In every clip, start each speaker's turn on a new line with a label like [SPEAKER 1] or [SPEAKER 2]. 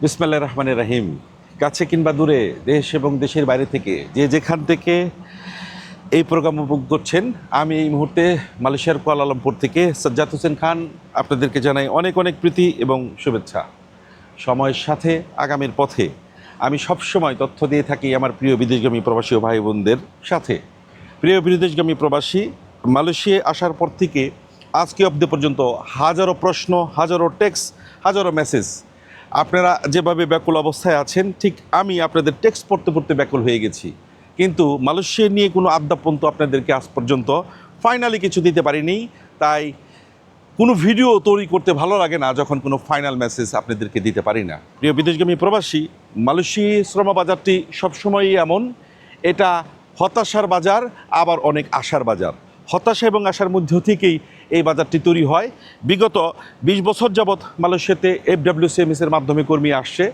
[SPEAKER 1] বিসমিল্লাহির রহমানির রহিম। কাছে কিংবা দূরে, দেশ এবং দেশের বাইরে থেকে যে যেখান থেকে এই প্রোগ্রাম উপভোগ করছেন, আমি এই মুহূর্তে মালয়েশিয়ার কুয়ালালামপুর থেকে সাজ্জাদ হোসেন খান আপনাদেরকে জানাই অনেক অনেক প্রীতি এবং শুভেচ্ছা। সময়ের সাথে আগামীর পথে আমি সবসময় তথ্য দিয়ে থাকি আমার প্রিয় বিদেশগামী প্রবাসী ও ভাই বোনদের সাথে। প্রিয় বিদেশগামী প্রবাসী, মালয়েশিয়ায় আসার পর থেকে আজকে অবধি পর্যন্ত হাজারো প্রশ্ন, হাজারো টেক্সট, হাজারো মেসেজ। আপনারা যেভাবে ব্যাকুল অবস্থায় আছেন, ঠিক আমি আপনাদের টেক্সট পড়তে পড়তে ব্যাকুল হয়ে গেছি। কিন্তু মালয়েশিয়া নিয়ে কোনো আদ্যাপন্ত আপনাদেরকে আজ পর্যন্ত ফাইনালি কিছু দিতে পারিনি। তাই কোনো ভিডিও তৈরি করতে ভালো লাগে না যখন কোনো ফাইনাল মেসেজ আপনাদেরকে দিতে পারি না। প্রিয় বিদেশগামী প্রবাসী, মালয়েশিয়া শ্রম বাজারটি সবসময়ই এমন, এটা হতাশার বাজার, আবার অনেক আশার বাজার। হতাশা এবং আশার মধ্য থেকেই এই বাজারটি তৈরি হয়। বিগত ২০ বছর যাবৎ মালয়েশিয়াতে FWCMS-এর মাধ্যমে কর্মী আসছে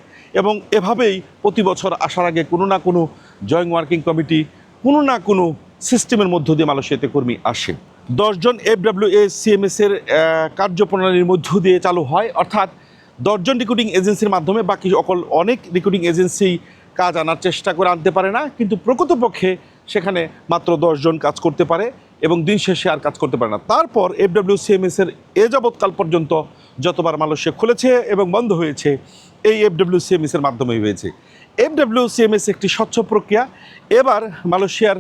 [SPEAKER 1] এবং এভাবেই প্রতি বছর আসার আগে কোনো না কোনো জয়েন্ট ওয়ার্কিং কমিটি, কোনো না কোনো সিস্টেমের মধ্য দিয়ে মালয়েশিয়াতে কর্মী আসে। 10 জন FWCMS-এর কার্যপ্রণালীর মধ্য দিয়ে চালু হয়, অর্থাৎ 10 জন রিক্রুটিং এজেন্সির মাধ্যমে। বাকি অনেক রিক্রুটিং এজেন্সি কাজ আনার চেষ্টা করে আনতে পারে না, কিন্তু প্রকৃতপক্ষে সেখানে মাত্র 10 জন কাজ করতে পারে এবং দিন শেষে আর কাজ করতে পারে না। তারপর FWCMS-এর এ যাবৎকাল পর্যন্ত যতবার মালয়েশিয়া খুলেছে এবং বন্ধ হয়েছে, এই FWCMS-এর মাধ্যমেই হয়েছে। FWCMS একটি স্বচ্ছ প্রক্রিয়া। এবার মালয়েশিয়ার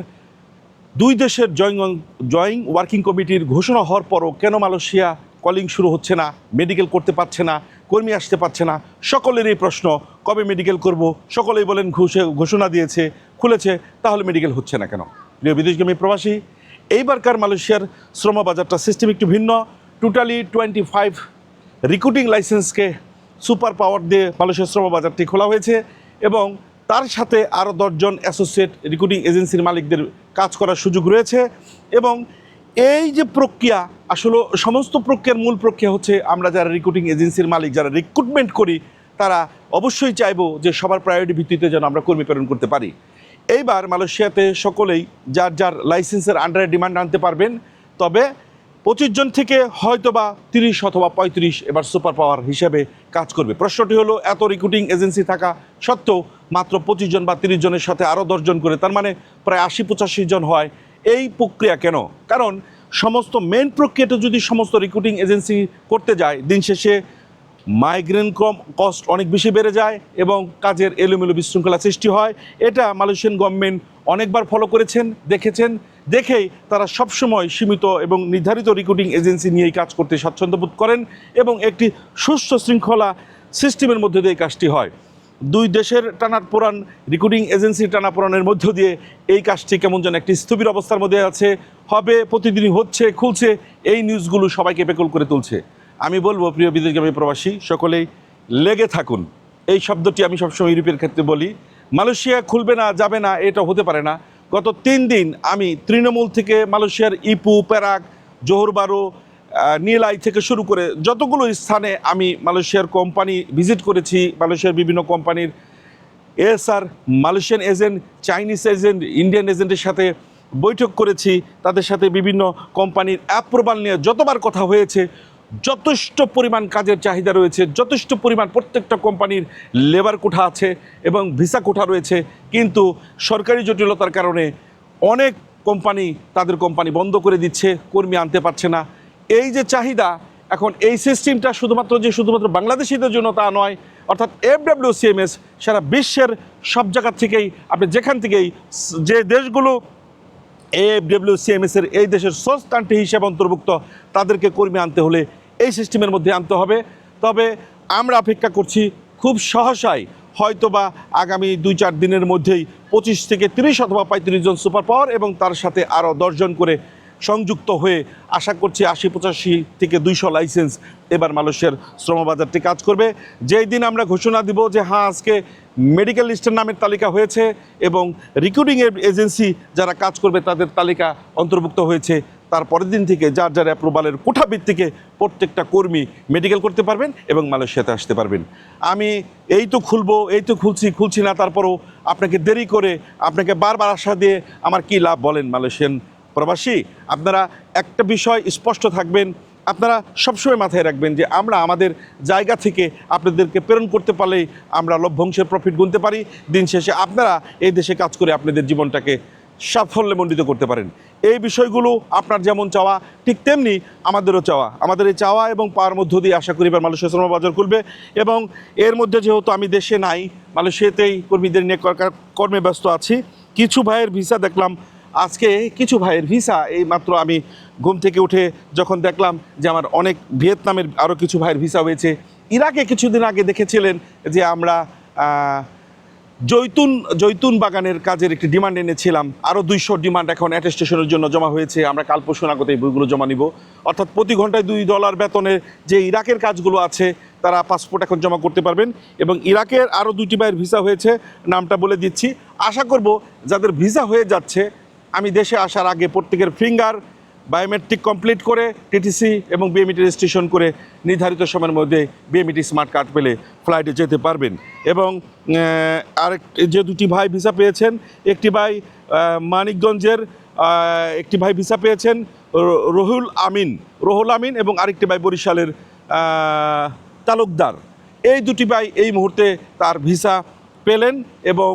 [SPEAKER 1] দুই দেশের জয়েন্ট ওয়ার্কিং কমিটির ঘোষণা হওয়ার পরও কেন মালয়েশিয়া কলিং শুরু হচ্ছে না, মেডিকেল করতে পারছে না, কর্মী আসতে পারছে না? সকলেরই প্রশ্ন, কবে মেডিকেল করব? সকলেই বলেন ঘোষণা দিয়েছে, খুলেছে, তাহলে মেডিকেল হচ্ছে না কেন? প্রিয় বিদেশগামী প্রবাসী, এইবারকার মালয়েশিয়ার শ্রম বাজারটা সিস্টেম একটু ভিন্ন। টোটালি 25 রিক্রুটিং লাইসেন্সকে সুপার পাওয়ার দিয়ে মালয়েশিয়ার শ্রম বাজারটি খোলা হয়েছে এবং তার সাথে আরও 10 জন অ্যাসোসিয়েট রিক্রুটিং এজেন্সির মালিকদের কাজ করার সুযোগ রয়েছে। এবং এই যে প্রক্রিয়া, আসলে সমস্ত প্রক্রিয়ার মূল প্রক্রিয়া হচ্ছে, আমরা যারা রিক্রুটিং এজেন্সির মালিক, যারা রিক্রুটমেন্ট করি, তারা অবশ্যই চাইবো যে সবার প্রায়োরিটি ভিত্তিতে যেন আমরা কর্মী প্রেরণ করতে পারি। এইবার মালয়েশিয়াতে সকলেই যার যার লাইসেন্সের আন্ডারে ডিমান্ড আনতে পারবেন। তবে 25 জন থেকে হয়তো বা 30 অথবা 35 এবার সুপার পাওয়ার হিসেবে কাজ করবে। প্রশ্নটি হলো, এত রিক্রুটিং এজেন্সি থাকা সত্ত্বেও মাত্র 25 জন বা 30 জনের সাথে আরও 10 জন করে, তার মানে প্রায় 80-85 জন হয়। এই প্রক্রিয়া কেন? কারণ সমস্ত মেন প্রক্রিয়াটা যদি সমস্ত রিক্রুটিং এজেন্সি করতে যায়, দিন শেষে মাইগ্রেন কস্ট অনেক বেশি বেড়ে যায় এবং কাজের এলোমেলো বিশৃঙ্খলা সৃষ্টি হয়। এটা মালয়েশিয়ান গভর্নমেন্ট অনেকবার ফলো করেছেন, দেখেছেন, দেখেই তারা সবসময় সীমিত এবং নির্ধারিত রিক্রুটিং এজেন্সি নিয়েই কাজ করতে স্বাচ্ছন্দ্য বোধ করেন এবং একটি সুস্থ শৃঙ্খলা সিস্টেমের মধ্যে দিয়ে কাজটি হয়। দুই দেশের টানাপোড়ান, রিক্রুটিং এজেন্সির টানাপোড়ানের মধ্য দিয়ে এই কাজটি কেমন যেন একটি স্থবির অবস্থার মধ্যে আছে। হবে, প্রতিদিনই হচ্ছে, খুলছে, এই নিউজগুলো সবাইকে বেকুল করে তুলছে। আমি বলবো, প্রিয় বিদেশগামী প্রবাসী সকলেই লেগে থাকুন। এই শব্দটি আমি সবসময় ইউরোপের ক্ষেত্রে বলি। মালয়েশিয়া খুলবে না, যাবে না, এটা হতে পারে না। গত 3 দিন আমি তৃণমূল থেকে মালয়েশিয়ার ইপু, পেরাক, জোহর বারো, নিয়েলাই থেকে শুরু করে যতগুলো স্থানে আমি মালয়েশিয়ার কোম্পানি ভিজিট করেছি, মালয়েশিয়ার বিভিন্ন কোম্পানির SR, Malaysian agent, Chinese agent, Indian এজেন্টের সাথে বৈঠক করেছি। তাদের সাথে বিভিন্ন কোম্পানির অ্যাপ্রুভাল নিয়ে যতবার কথা হয়েছে, যথেষ্ট পরিমাণ কাজের চাহিদা রয়েছে, যথেষ্ট পরিমাণ প্রত্যেকটা কোম্পানির লেবার কোঠা আছে এবং ভিসা কোঠা রয়েছে। কিন্তু সরকারি জটিলতার কারণে অনেক কোম্পানি তাদের কোম্পানি বন্ধ করে দিচ্ছে, কর্মী আনতে পারছে না। এই যে চাহিদা, এখন এই সিস্টেমটা শুধুমাত্র বাংলাদেশিদের জন্য তা নয়, অর্থাৎ FWCMS সারা বিশ্বের সব জায়গা থেকেই, আপনি যেখান থেকেই, যে দেশগুলো FWCMS-এর এই দেশের সোর্স কান্ট্রি হিসেবে অন্তর্ভুক্ত, তাদেরকে কর্মী আনতে হলে এই সিস্টেমের মধ্যে আনতে হবে। তবে আমরা অপেক্ষা করছি খুব সহসাই, হয়তোবা আগামী 2-4 দিনের মধ্যেই 25 থেকে 30 অথবা 35 জন সুপার পাওয়ার এবং তার সাথে আরও 10 জন করে সংযুক্ত হয়ে আশা করছি 80-85 থেকে 200 লাইসেন্স এবার মালয়েশিয়ার শ্রমবাজারটি কাজ করবে। যেই দিন আমরা ঘোষণা দিব যে হ্যাঁ, আজকে মেডিকেল লিস্টের নামের তালিকা হয়েছে এবং রিক্রুটিং এজেন্সি যারা কাজ করবে তাদের তালিকা অন্তর্ভুক্ত হয়েছে, তারপরের দিন থেকে যার যার অ্যাপ্রুভালের কোঠা ভিত্তিকে প্রত্যেকটা কর্মী মেডিকেল করতে পারবেন এবং মালয়েশিয়াতে আসতে পারবেন। আমি এই তো খুলছি না, তারপরও আপনাকে দেরি করে, আপনাকে বারবার আশা দিয়ে আমার কী লাভ বলেন মালয়েশিয়ান প্রবাসী? আপনারা একটা বিষয় স্পষ্ট থাকবেন, আপনারা সবসময় মাথায় রাখবেন যে আমরা আমাদের জায়গা থেকে আপনাদেরকে প্রেরণ করতে পারলেই আমরা লভ্যাংশের প্রফিট গুনতে পারি। দিন শেষে আপনারা এই দেশে কাজ করে আপনাদের জীবনটাকে সাফল্যমণ্ডিত করতে পারেন। এই বিষয়গুলো আপনার যেমন চাওয়া ঠিক তেমনি আমাদেরও চাওয়া। আমাদের এই চাওয়া এবং পাওয়ার মধ্য দিয়ে আশা করি এবার মালয়েশিয়া শ্রম বাজার খুলবে, এবং এর মধ্যে যেহেতু আমি দেশে নাই, মালয়েশিয়াতেই কর্মীদের নিয়ে কর্মে ব্যস্ত আছি। কিছু ভাইয়ের ভিসা দেখলাম আজকে, কিছু ভাইয়ের ভিসা এই মাত্র আমি ঘুম থেকে উঠে যখন দেখলাম যে আমার অনেক ভিয়েতনামের আরও কিছু ভাইয়ের ভিসা হয়েছে। ইরাকে কিছুদিন আগে দেখেছিলেন যে আমরা জৈতুন বাগানের কাজের একটি ডিমান্ড এনেছিলাম, আরও 200 ডিমান্ড এখন অ্যাটেস্টেশনের জন্য জমা হয়েছে। আমরা কাল পরশু নাগাদ এই বইগুলো জমা নিব। অর্থাৎ প্রতি ঘন্টায় $2 বেতনের যে ইরাকের কাজগুলো আছে তারা পাসপোর্ট এখন জমা করতে পারবেন। এবং ইরাকের আরও 2টি ভাইয়ের ভিসা হয়েছে, নামটা বলে দিচ্ছি। আশা করব যাদের ভিসা হয়ে যাচ্ছে আমি দেশে আসার আগে প্রত্যেকের ফিঙ্গার বায়োমেট্রিক কমপ্লিট করে টিটিসি এবং বিএমইটি রেজিস্ট্রেশন করে নির্ধারিত সময়ের মধ্যে বিএমইটি স্মার্ট কার্ড পেলে ফ্লাইটে যেতে পারবেন। এবং আরেক যে 2টি ভাই ভিসা পেয়েছেন, একটি ভাই মানিকগঞ্জের, একটি ভাই ভিসা পেয়েছেন রুহুল আমিন এবং আরেকটি ভাই বরিশালের তালুকদার। এই 2টি ভাই এই মুহূর্তে তার ভিসা পেলেন এবং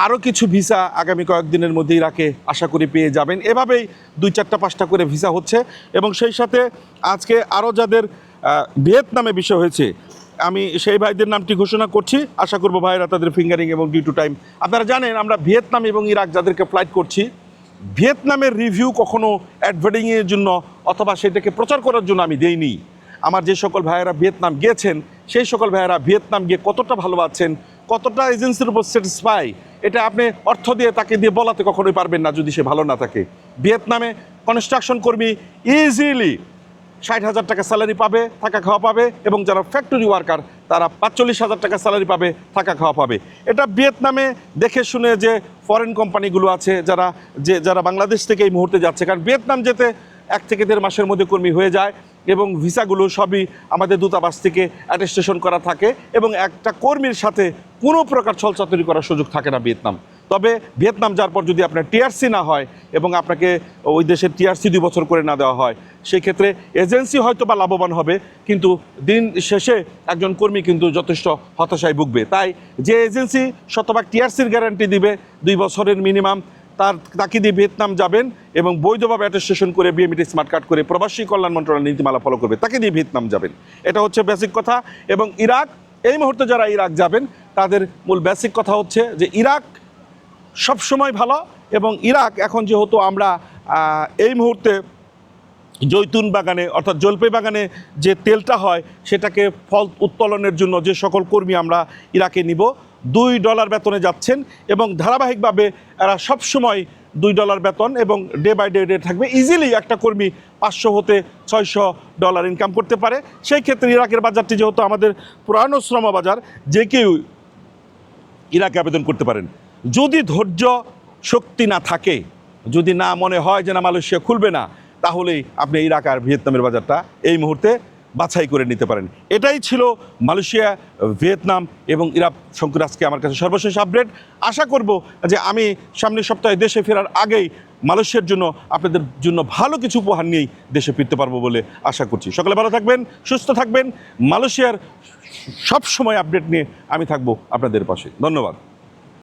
[SPEAKER 1] আরও কিছু ভিসা আগামী কয়েকদিনের মধ্যে ইরাকে আশা করি পেয়ে যাবেন। এভাবেই 2-4-5টা করে ভিসা হচ্ছে। এবং সেই সাথে আজকে আরও যাদের ভিয়েতনামে বিষয় হয়েছে আমি সেই ভাইদের নামটি ঘোষণা করছি। আশা করব ভাইরা তাদের ফিঙ্গারিং এবং ডিউ টু টাইম। আপনারা জানেন আমরা ভিয়েতনাম এবং ইরাক যাদেরকে ফ্লাইট করছি, ভিয়েতনামের রিভিউ কখনো অ্যাডভার্টাইজিংয়ের জন্য অথবা সেটাকে প্রচার করার জন্য আমি দেইনি। আমার যে সকল ভাইয়েরা ভিয়েতনাম গিয়েছেন সেই সকল ভাইয়েরা ভিয়েতনাম গিয়ে কতটা ভালো আছেন, কতটা এজেন্সির উপর স্যাটিসফাই, এটা আপনি অর্থ দিয়ে তাকে দিয়ে বলাতে কখনোই পারবেন না যদি সে ভালো না থাকে। ভিয়েতনামে কনস্ট্রাকশন কর্মী ইজিলি 60,000 টাকা স্যালারি পাবে, থাকা খাওয়া পাবে, এবং যারা ফ্যাক্টরি ওয়ার্কার তারা 45,000 টাকা স্যালারি পাবে, থাকা খাওয়া পাবে। এটা ভিয়েতনামে দেখে শুনে যে ফরেন কোম্পানিগুলো আছে যারা বাংলাদেশ থেকে এই মুহূর্তে যাচ্ছে, কারণ ভিয়েতনাম যেতে 1 থেকে 1.5 মাসের মধ্যে কর্মী হয়ে যায় এবং ভিসাগুলো সবই আমাদের দূতাবাস থেকে অ্যাটেস্টেশন করা থাকে এবং একটা কর্মীর সাথে কোনো প্রকার ছলচাতুরি করার সুযোগ থাকে না ভিয়েতনাম। তবে ভিয়েতনাম যাওয়ার পর যদি আপনার টিআরসি না হয় এবং আপনাকে ওই দেশের টিআরসি 2 বছর করে না দেওয়া হয়, সেই ক্ষেত্রে এজেন্সি হয়তো বা লাভবান হবে, কিন্তু দিন শেষে একজন কর্মী কিন্তু যথেষ্ট হতাশায় ভুগবে। তাই যে এজেন্সি শতভাগ টিআরসির গ্যারান্টি দিবে 2 বছরের মিনিমাম, তাকে দিয়ে ভিয়েতনাম যাবেন এবং বৈধভাবে অ্যাটেস্টেশন করে বিএমইটি স্মার্ট কার্ড করে প্রবাসী কল্যাণ মন্ত্রণালয়ের নীতিমালা ফলো করবে, তাকে দিয়ে ভিয়েতনাম যাবেন। এটা হচ্ছে বেসিক কথা। এবং ইরাক, এই মুহূর্তে যারা ইরাক যাবেন তাদের মূল বেসিক কথা হচ্ছে যে ইরাক সবসময় ভালো, এবং ইরাক এখন যেহেতু আমরা এই মুহূর্তে জৈতুন বাগানে অর্থাৎ জলপাই বাগানে যে তেলটা হয় সেটাকে ফল উত্তোলনের জন্য যে সকল কর্মী আমরা ইরাকে নিব, $2 বেতনে যাচ্ছেন এবং ধারাবাহিকভাবে এরা সবসময় $2 বেতন এবং ডে বাই ডে থাকবে। ইজিলি একটা কর্মী 500 হতে $600 ইনকাম করতে পারে। সেই ক্ষেত্রে ইরাকের বাজারটি যেহেতু আমাদের পুরানো শ্রম বাজার, যে কেউ ইরাকে আবেদন করতে পারেন। যদি ধৈর্য শক্তি না থাকে, যদি না মনে হয় যে না মালয়েশিয়া খুলবে না, তাহলেই আপনি ইরাক আর ভিয়েতনামের বাজারটা এই মুহূর্তে বাছাই করে নিতে পারেন। এটাই ছিল মালয়েশিয়া, ভিয়েতনাম এবং ইরাক সংক্রান্ত আজকে আমার কাছে সর্বশেষ আপডেট। আশা করব যে আমি সামনের সপ্তাহে দেশে ফেরার আগেই মালয়েশিয়ার জন্য আপনাদের জন্য ভালো কিছু উপহার নিয়েই দেশে ফিরতে পারবো বলে আশা করছি। সকলে ভালো থাকবেন, সুস্থ থাকবেন। মালয়েশিয়ার সব সময় আপডেট নিয়ে আমি থাকবো আপনাদের পাশে। ধন্যবাদ।